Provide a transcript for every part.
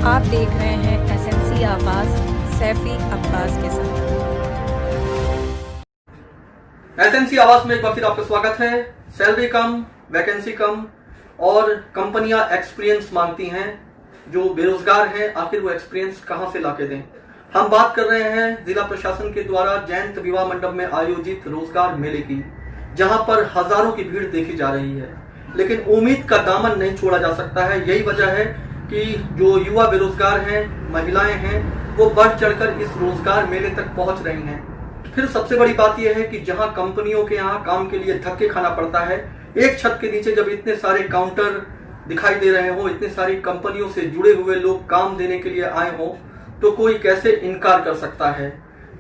आप देख रहे हैं एसएमसी आवाज सैफी अब्बास के साथ। एसएमसी आवाज में एक बार फिर आपका स्वागत है। सैलरी कम, वैकेंसी कम और कंपनियां एक्सपीरियंस मांगती हैं। जो बेरोजगार हैं आखिर वो एक्सपीरियंस कहां से लाके दें। हम बात कर रहे हैं जिला प्रशासन के द्वारा जयंत विवाह मंडप में आयोजित रोजगार मेले की, जहां पर हजारों की भीड़ देखी जा रही है, लेकिन उम्मीद का दामन नहीं छोड़ा जा सकता है। यही वजह है कि जो युवा बेरोजगार हैं, महिलाएं हैं, वो बढ़ चढ़कर इस रोजगार मेले तक पहुंच रही हैं। फिर सबसे बड़ी बात यह है कि जहां कंपनियों के यहाँ काम के लिए धक्के खाना पड़ता है, एक छत के नीचे जब इतने सारे काउंटर दिखाई दे रहे हो, इतने सारी कंपनियों से जुड़े हुए लोग काम देने के लिए आए हो, तो कोई कैसे इनकार कर सकता है।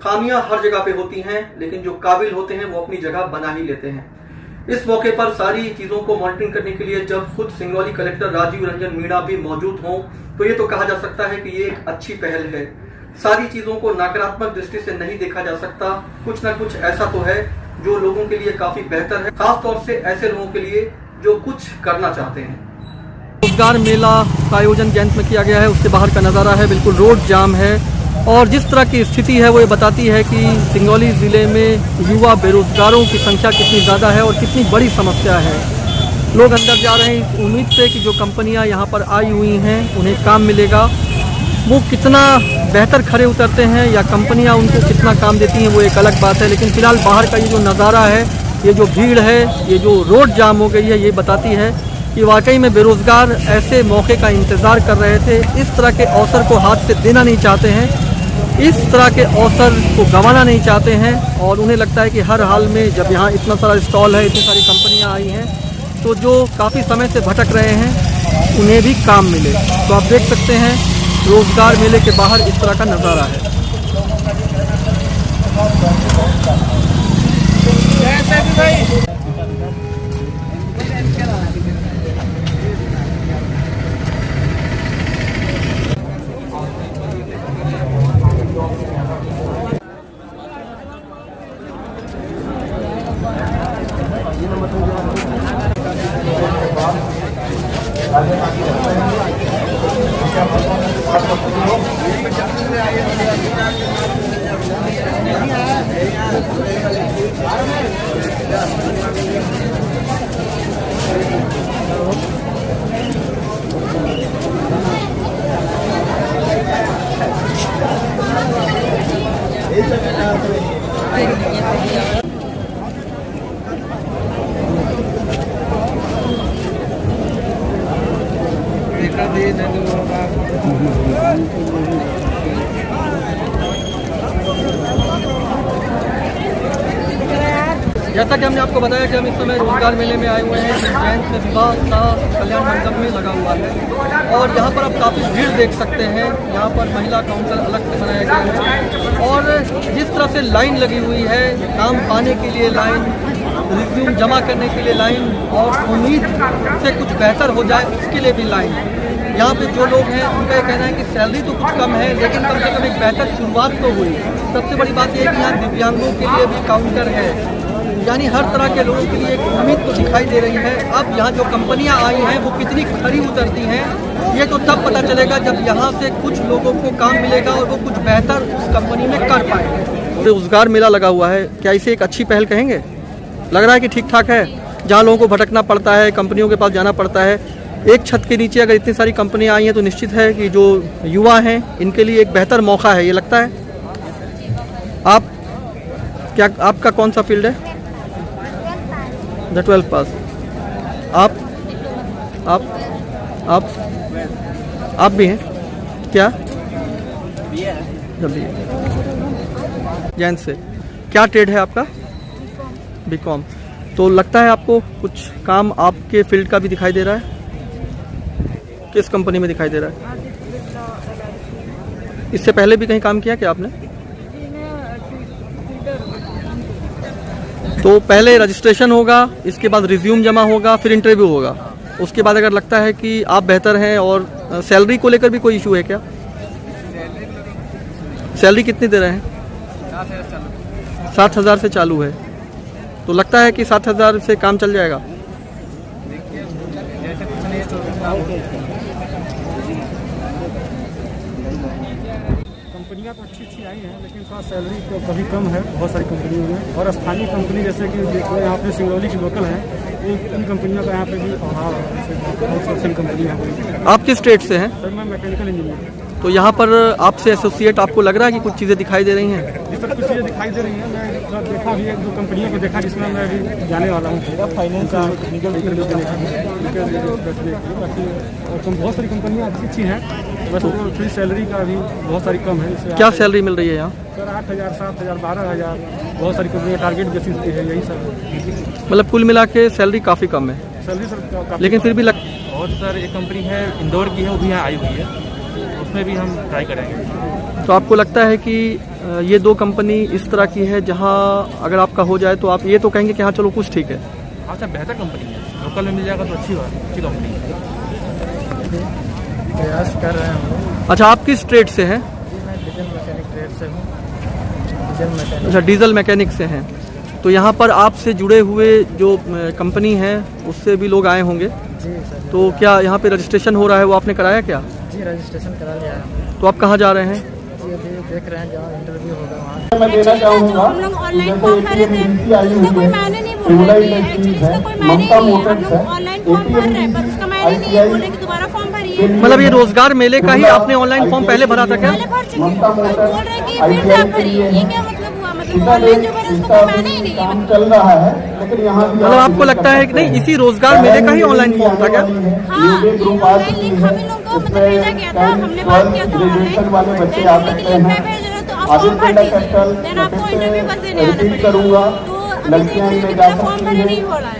खामियां हर जगह पे होती हैं, लेकिन जो काबिल होते हैं वो अपनी जगह बना ही लेते हैं। इस मौके पर सारी चीजों को मॉनिटरिंग करने के लिए जब खुद सिंगरौली कलेक्टर राजीव रंजन मीणा भी मौजूद हों, तो ये तो कहा जा सकता है कि ये एक अच्छी पहल है। सारी चीजों को नकारात्मक दृष्टि से नहीं देखा जा सकता। कुछ ना कुछ ऐसा तो है जो लोगों के लिए काफी बेहतर है, खास तौर से ऐसे लोगों के लिए जो कुछ करना चाहते हैं। रोजगार मेला का आयोजन जयंत में किया गया है, उसके बाहर का नज़ारा है, बिल्कुल रोड जाम है और जिस तरह की स्थिति है वो ये बताती है कि सिंगरौली ज़िले में युवा बेरोजगारों की संख्या कितनी ज़्यादा है और कितनी बड़ी समस्या है। लोग अंदर जा रहे हैं इस उम्मीद से कि जो कंपनियां यहाँ पर आई हुई हैं उन्हें काम मिलेगा। वो कितना बेहतर खरे उतरते हैं या कंपनियाँ उनको कितना काम देती हैं वो एक अलग बात है, लेकिन फ़िलहाल बाहर का ये जो नज़ारा है, ये जो भीड़ है, ये जो रोड जाम हो गई है, ये बताती है कि वाकई में बेरोजगार ऐसे मौके का इंतज़ार कर रहे थे। इस तरह के अवसर को हाथ से देना नहीं चाहते हैं, इस तरह के अवसर को गंवाना नहीं चाहते हैं और उन्हें लगता है कि हर हाल में जब यहाँ इतना सारा स्टॉल है, इतनी सारी कंपनियाँ आई हैं, तो जो काफ़ी समय से भटक रहे हैं उन्हें भी काम मिले। तो आप देख सकते हैं रोजगार मेले के बाहर इस तरह का नज़ारा है। जैसा कि हमने आपको बताया कि हम इस समय रोजगार मेले में आए हुए हैं, जयंत विवाह कल्याण मंडप में लगा हुआ है और यहाँ पर आप काफ़ी भीड़ देख सकते हैं। यहाँ पर महिला काउंटर अलग से बनाया गया है और जिस तरह से लाइन लगी हुई है, काम पाने के लिए लाइन, रिज्यूम जमा करने के लिए लाइन और उम्मीद से कुछ बेहतर हो जाए उसके लिए भी लाइन। यहाँ पे जो लोग हैं उनका ये कहना है कि सैलरी तो कुछ कम है, लेकिन कम से कम एक बेहतर शुरुआत तो हुई। सबसे बड़ी बात यह है कि यहाँ दिव्यांगों के लिए भी काउंटर है, यानी हर तरह के लोगों के लिए एक उम्मीद तो दिखाई दे रही है। अब यहाँ जो कंपनियाँ आई हैं वो कितनी खरी उतरती हैं ये तो तब पता चलेगा जब यहाँ से कुछ लोगों को काम मिलेगा और वो कुछ बेहतर उस कंपनी में कर पाएंगे। रोजगार मेला लगा हुआ है, क्या इसे एक अच्छी पहल कहेंगे? लग रहा है कि ठीक ठाक है। जहाँ लोगों को भटकना पड़ता है, कंपनियों के पास जाना पड़ता है, एक छत के नीचे अगर इतनी सारी कंपनियाँ आई हैं तो निश्चित है कि जो युवा हैं इनके लिए एक बेहतर मौका है, ये लगता है। आपका कौन सा फील्ड है? 12th पास। आप भी हैं क्या? BA जैन से। क्या ट्रेड है आपका? BCom। तो लगता है आपको कुछ काम आपके फील्ड का भी दिखाई दे रहा है? किस कंपनी में दिखाई दे रहा है? इससे पहले भी कहीं काम किया क्या आपने? तो पहले रजिस्ट्रेशन होगा, इसके बाद रिज्यूम जमा होगा, फिर इंटरव्यू होगा। उसके बाद अगर लगता है कि आप बेहतर हैं और सैलरी को लेकर भी कोई इशू है क्या? सैलरी कितनी दे रहे हैं? 60,000 से चालू है। तो लगता है कि 60,000 से काम चल जाएगा? कंपनियां तो अच्छी आई हैं, लेकिन थोड़ा सैलरी तो कभी कम है बहुत सारी कंपनियों में। और स्थानीय कंपनी जैसे कि यहाँ पे सिंगरौली की लोकल है, इन कंपनियों का यहाँ पे भी अभाव है। जैसे बहुत सारी कंपनियाँ हैं। आप किस स्टेट से हैं? सर मैं मैकेनिकल इंजीनियर। तो यहाँ पर आपसे एसोसिएट आपको लग रहा है कि कुछ चीज़ें दिखाई दे रही हैं? जिस तरह कुछ चीज़ें दिखाई दे रही हैं, मैं थोड़ा देखा भी एक दो कंपनियों को देखा जिसमें मैं अभी जाने वाला हूँ। फाइनेंस का बाकी बहुत सारी कंपनियाँ अच्छी हैं, बस थोड़ी सैलरी का भी बहुत सारी कम है। क्या सैलरी मिल रही है यहाँ? सर 8,000, 7,000, 12,000, बहुत सारी कंपनियाँ टारगेट बेसिस पे है, यही सब। मतलब कुल मिला के सैलरी काफ़ी कम है। सैलरी सर लेकिन फिर भी और सर एक कंपनी है इंदौर की है, वो भी यहाँ आई हुई है, उसमें भी हम ट्राई करेंगे। तो आपको लगता है कि ये दो कंपनी इस तरह की है जहाँ अगर आपका हो जाए तो आप ये तो कहेंगे कि हाँ चलो कुछ ठीक है? हाँ सर, बेहतर कंपनी है, लोकल में मिल जाएगा तो अच्छी बात, अच्छी कंपनी है। प्रयास कर रहे हैं। अच्छा, आप किस ट्रेड से हैं? मैं डीजल मैकेनिक ट्रेड से हूँ। Diesel mechanic. अच्छा, डीजल मैकेनिक से हैं। तो यहाँ पर आपसे जुड़े हुए जो कंपनी है उससे भी लोग आए होंगे। जी सर। तो क्या यहाँ पे रजिस्ट्रेशन हो रहा है, वो आपने कराया क्या? जी रजिस्ट्रेशन करा लिया है। तो आप कहाँ जा रहे हैं? जी अभी देख रहे हैं जहाँ इंटरव्यू होगा वहाँ। मैं देना चाहूँगा हम लोग ऑनलाइन फॉर्म भरे थे, इसका कोई मायने नहीं बोल रहे कि एक्चुअली इसका कोई मायने नहीं है। हम लोग ऑनलाइन फॉर्म भर रहे हैं, पर उसका मायने नहीं है, बोल रहे कि दोबारा फॉर्म भरिए। मतलब ये रोजगार मेले का ही आपने ऑनलाइन फॉर्म पहले भरा था क्या? पहले भर चुके हैं, बोल रहे कि फिर से आप भरिए। ये क्या मतलब हुआ? मतलब ऑनलाइन जो भरे उसका कोई मायने ही नहीं है। काम चल रहा है, लेकिन यहाँ भी मतलब आपको लगता है कि नहीं इसी रोजगार मेले का ही ऑनलाइन फॉर्म था क्या? हाँ, ये ऑनलाइन लिंक हम लोग को मतलब भेजा गया था, हमने बात किया था ग्रेजुएशन वाले बच्चे आ सकते ऑनलाइन। हैं। भेज रहे तो आप फॉर्म भर दीजिए, देन आपको इंटरव्यू बस देने आना एडिटिंग पड़ेगा। करूंगा, तो अभी देख रहे हैं कि मेरा फॉर्म भरे नहीं हो रहा है।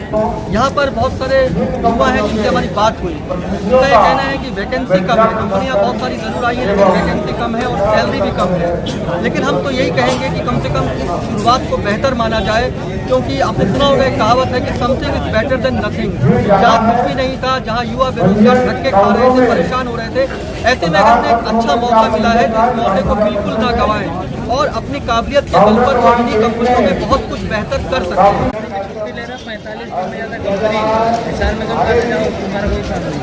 यहाँ पर बहुत सारे युवा हैं जिनसे हमारी बात हुई। उनका ये कहना है कि वैकेंसी कम है, कंपनियाँ बहुत सारी जरूर आई हैं लेकिन वैकेंसी कम है और सैलरी भी कम है। लेकिन हम तो यही कहेंगे कि कम से कम इस शुरुआत को बेहतर माना जाए, क्योंकि आपने सुना होगा एक कहावत है कि something is better than nothing. जहाँ कुछ भी नहीं था, जहाँ युवा बेरोजगार धक्के खा रहे थे, परेशान हो रहे थे, ऐसे में अगर एक अच्छा मौका मिला है तो इस मौके को बिल्कुल ना गंवाएं और अपनी काबिलियत के बल पर वो इन्हीं कंपनियों में बहुत कुछ बेहतर कर सकते हैं। छुट्टी ले रहा 45 दिन में ज़्यादा कंपनी हिसाब में कम करके जाओ, तुम्हारा कोई साथ नहीं।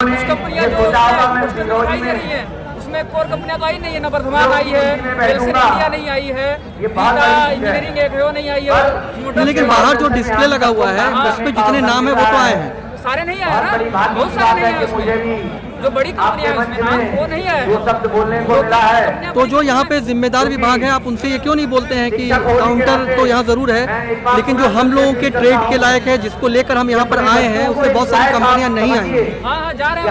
कुछ कंपनियां जो दिखाई दे रही हैं उसमें कोर कंपनियां तो आई नहीं है, ना वर्धमान आई है, एलसी इंडिया नहीं आई है, गीता इंजीनियरिंग एक वो नहीं आई है। लेकिन बाहर जो डिस्प्ले लगा हुआ है उसमें जितने नाम है वो तो आए हैं। सारे नहीं आए ना, बहुत सारे नहीं आए उसमें। जो बड़ी कंपनियां हैं उसमें नाम वो नहीं आए। तो जो यहाँ पे जिम्मेदार विभाग है आप उनसे ये क्यों नहीं बोलते हैं कि काउंटर तो यहाँ जरूर है, लेकिन जो हम लोगों के ट्रेड के लायक है जिसको लेकर हम यहाँ पर आए हैं उससे बहुत सारी कंपनियां नहीं आई हैं। हाँ जा रहे हैं,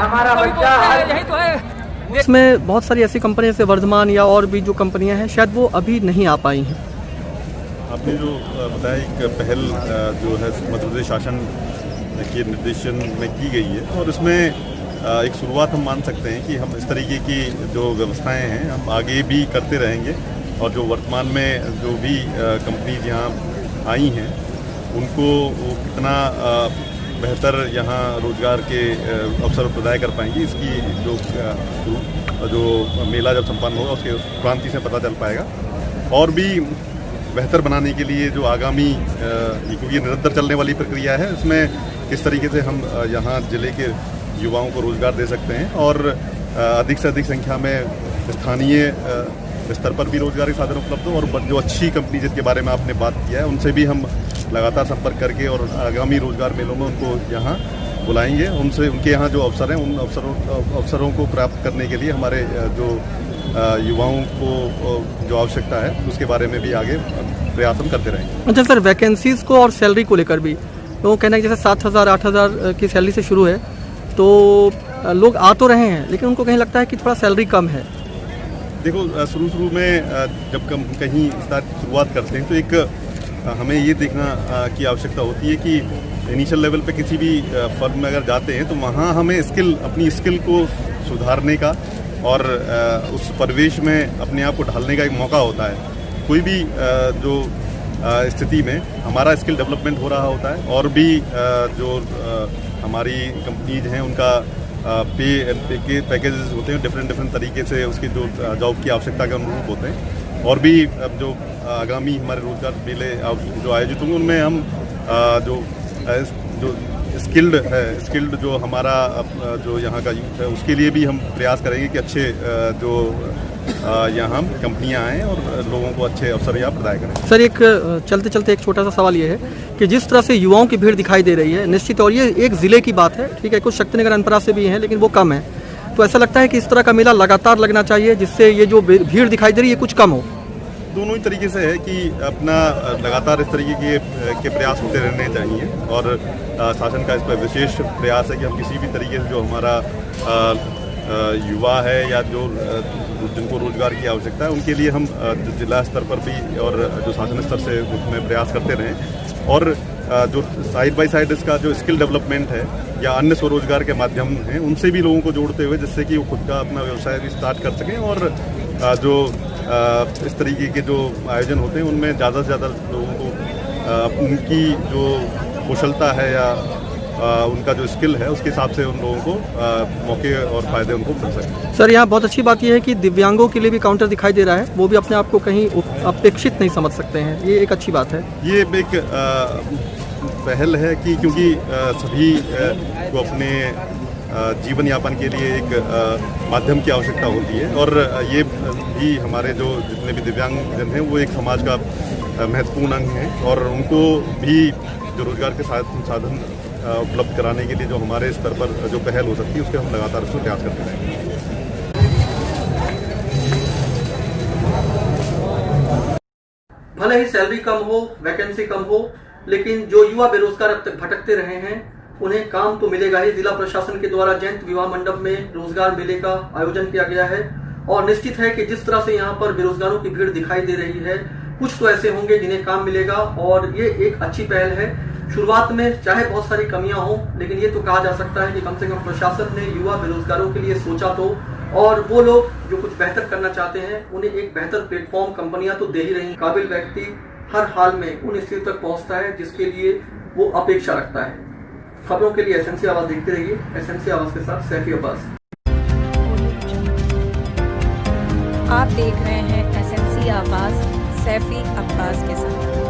यही तो है। इसमें बहुत सारी ऐसी कंपनियां जैसे वर्धमान या और भी जो कंपनियां हैं शायद वो अभी नहीं आ पाई हैं। आपने जो बताया एक पहल जो है मध्य प्रदेश शासन के निर्देशन में की गई है और इसमें एक शुरुआत हम मान सकते हैं कि हम इस तरीके की जो व्यवस्थाएं हैं हम आगे भी करते रहेंगे और जो वर्तमान में जो भी कंपनीज यहाँ आई हैं उनको वो कितना बेहतर यहाँ रोजगार के अवसर प्रदान कर पाएंगी, इसकी जो मेला जब संपन्न होगा उसके क्रांति से पता चल पाएगा। और भी बेहतर बनाने के लिए जो आगामी क्योंकि ये निरंतर चलने वाली प्रक्रिया है, इसमें किस तरीके से हम यहाँ ज़िले के युवाओं को रोज़गार दे सकते हैं और अधिक से अधिक संख्या में स्थानीय स्तर पर भी रोजगार के साधन उपलब्ध हो और जो अच्छी कंपनी जिसके बारे में आपने बात किया है उनसे भी हम लगातार संपर्क करके और आगामी रोजगार मेलों में उनको यहाँ बुलाएंगे। उनसे उनके यहाँ जो अवसर हैं उन अवसरों को प्राप्त करने के लिए हमारे जो युवाओं को जो आवश्यकता है उसके बारे में भी आगे प्रयास हम करते रहेंगे। अच्छा सर, वैकेंसीज को और सैलरी को लेकर भी तो कहना है जैसे 7,000 8,000 की सैलरी से शुरू है तो लोग आ तो रहे हैं लेकिन उनको कहीं लगता है कि थोड़ा सैलरी कम है। देखो शुरू में जब हम कहीं शुरुआत करते हैं तो एक हमें ये देखना की आवश्यकता होती है कि इनिशियल लेवल पे किसी भी फर्म में अगर जाते हैं तो वहाँ हमें अपनी स्किल को सुधारने का और उस परिवेश में अपने आप को ढालने का एक मौका होता है। कोई भी जो स्थिति में हमारा स्किल डेवलपमेंट हो रहा होता है और भी जो हमारी कंपनीज हैं उनका पैकेजेस होते हैं डिफरेंट तरीके से उसकी जो जॉब की आवश्यकता के अनुरूप होते हैं। और भी जो आगामी हमारे रोजगार मेले जो आयोजित होंगे उनमें हम जो स्किल्ड जो हमारा जो यहाँ का यूथ है उसके लिए भी हम प्रयास करेंगे कि अच्छे जो यहाँ कंपनियाँ आएँ और लोगों को अच्छे अवसर यहाँ प्रदान करें। सर, एक चलते चलते एक छोटा सा सवाल ये है कि जिस तरह से युवाओं की भीड़ दिखाई दे रही है, निश्चित और ये एक ज़िले की बात है, ठीक है, कुछ शक्तिनगर अनपरा से भी हैं लेकिन वो कम है, तो ऐसा लगता है कि इस तरह का मेला लगातार लगना चाहिए जिससे ये जो भीड़ दिखाई दे रही है ये कुछ कम हो। दोनों ही तरीके से है कि अपना लगातार इस तरीके के प्रयास होते रहने चाहिए और शासन का इस पर विशेष प्रयास है कि हम किसी भी तरीके से जो हमारा युवा है या जो जिनको रोजगार की आवश्यकता है उनके लिए हम जिला स्तर पर भी और जो शासन स्तर से उसमें प्रयास करते रहें और जो साइड बाय साइड इसका जो स्किल डेवलपमेंट है या अन्य स्वरोजगार के माध्यम हैं उनसे भी लोगों को जोड़ते हुए जिससे कि वो खुद का अपना व्यवसाय भी स्टार्ट कर सकें और जो इस तरीके के जो आयोजन होते हैं उनमें ज़्यादा से ज़्यादा लोगों को उनकी जो कुशलता है या उनका जो स्किल है उसके हिसाब से उन लोगों को मौके और फ़ायदे उनको मिल सकें। सर, यहाँ बहुत अच्छी बात यह है कि दिव्यांगों के लिए भी काउंटर दिखाई दे रहा है, वो भी अपने आप को कहीं अपेक्षित नहीं समझ सकते हैं, ये एक अच्छी बात है। ये एक पहल है कि क्योंकि सभी को अपने जीवन यापन के लिए एक माध्यम की आवश्यकता होती है और ये भी हमारे जो जितने भी दिव्यांगजन हैं वो एक समाज का महत्वपूर्ण अंग है और उनको भी जो रोजगार के साधन उपलब्ध कराने के लिए जो हमारे स्तर पर जो पहल हो सकती है उसके हम लगातार उसको प्रयास करते रहेंगे। भले ही सैलरी कम हो, वैकेंसी कम हो, लेकिन जो युवा बेरोजगार अब तक भटकते रहे हैं उन्हें काम तो मिलेगा ही। जिला प्रशासन के द्वारा जयंत विवाह मंडप में रोजगार मेले का आयोजन किया गया है और निश्चित है कि जिस तरह से यहाँ पर बेरोजगारों की भीड़ दिखाई दे रही है कुछ तो ऐसे होंगे जिन्हें काम मिलेगा और ये एक अच्छी पहल है। शुरुआत में चाहे बहुत सारी कमियां हो लेकिन ये तो कहा जा सकता है कि कम से कम प्रशासन ने युवा बेरोजगारों के लिए सोचा तो, और वो लोग जो कुछ बेहतर करना चाहते हैं उन्हें एक बेहतर प्लेटफॉर्म कंपनियां तो दे ही रही। काबिल व्यक्ति हर हाल में उन स्थिति तक पहुंचता है जिसके लिए वो अपेक्षा रखता है। खबरों के लिए एसएमसी आवाज देखते रहिए। एसएमसी आवाज के साथ सैफी अब्बास। आप देख रहे हैं एसएमसी आवाज सैफी अब्बास के साथ।